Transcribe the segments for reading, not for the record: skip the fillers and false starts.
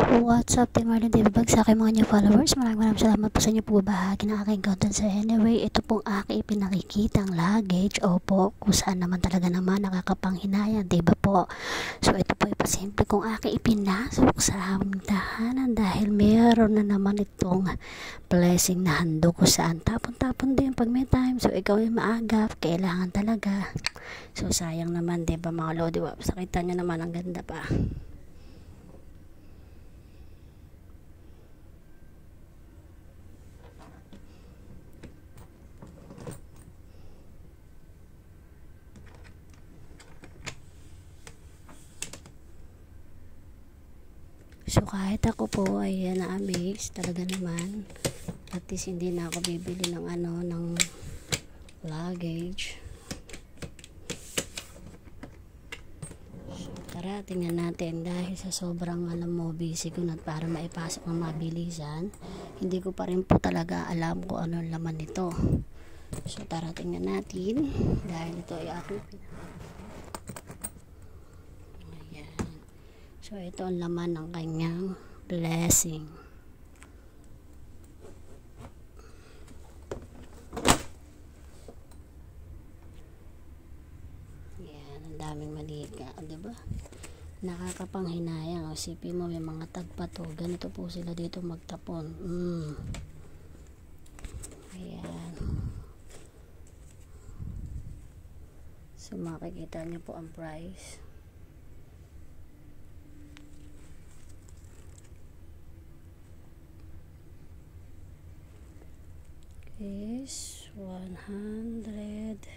What's up, Team Marlon Davidbag sa aking mga new followers. Maraming salamat po sa inyo pagbabahagi ng aking content. So anyway, ito pong aking ipinakikitang luggage. Opo, kung saan naman talaga naman nakakapanghinayang, diba po? So ito po ipasimple kong aking ipinasok sa aming tahanan dahil meron na naman itong blessing na handog ko saan tapon-tapon din pag may time. So ikaw ay maagap, kailangan talaga. So sayang naman, diba mga lodi waps? Nakita nyo naman ang ganda pa. So kahit ako po ay na-amaze talaga naman, at least hindi na ako bibili ng ng luggage. So tara, tingnan natin, dahil sa sobrang busy ko na para maipasok ng mabilisan, hindi ko pa rin po talaga alam kung ano laman nito. So tara, tingnan natin, dahil ito ay aking so ito ang laman ng kanyang blessing. Yan, ang daming malika, diba? Nakakapanghinayang. Isipin mo, may mga tagpa to. Ganito po sila dito magtapon. Ayan. So makikita niyo po ang price. Is 135.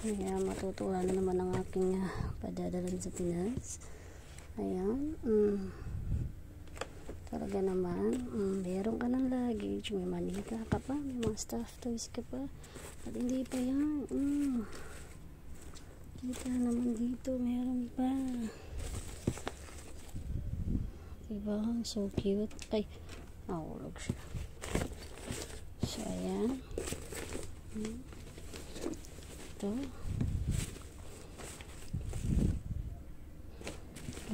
Ayan, matutuwa na naman ang aking padadalan sa Pinas. Ayan, talaga naman, meron ka ng luggage, may manika ka pa, may mga stuffed toys ka pa, at hindi pa yan. Kita naman dito, meron pa. Diba? So cute. Ay, nahulog siya. So ayan,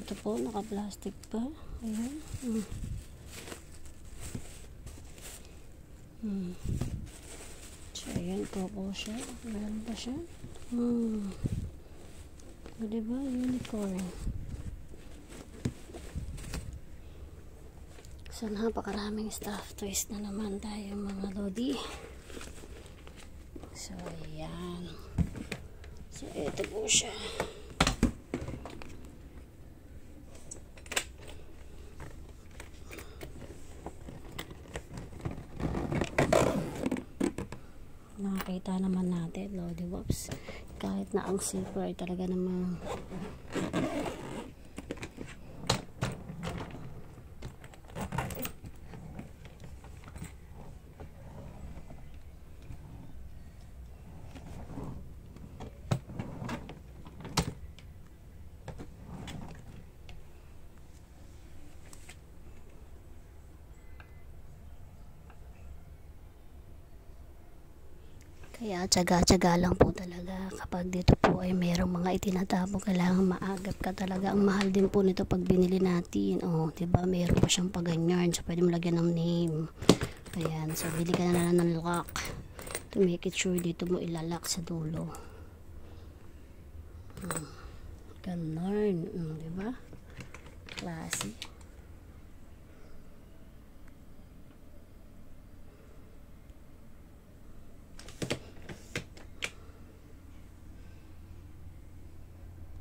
ito po, naka-plastic pa. Ayan. So ayan po siya. Meron pa siya. Diba? Unicorn. So napakaraming stuffed toys na naman tayo mga lodi. So ayan. So ito po siya. Nakakita naman natin, lodi wops, kahit na ang zipper ay talaga namang kaya tsaga-tsaga lang po talaga kapag dito po ay merong mga itinatapon, kailangan maagap ka talaga. Ang mahal din po nito pag binili natin. Diba, meron po siyang paganyan, so pwede mo lagyan ng name. Ayan, so bili ka na lang ng lock to make it sure dito mo ilalak sa dulo. Ganon, diba? Classy.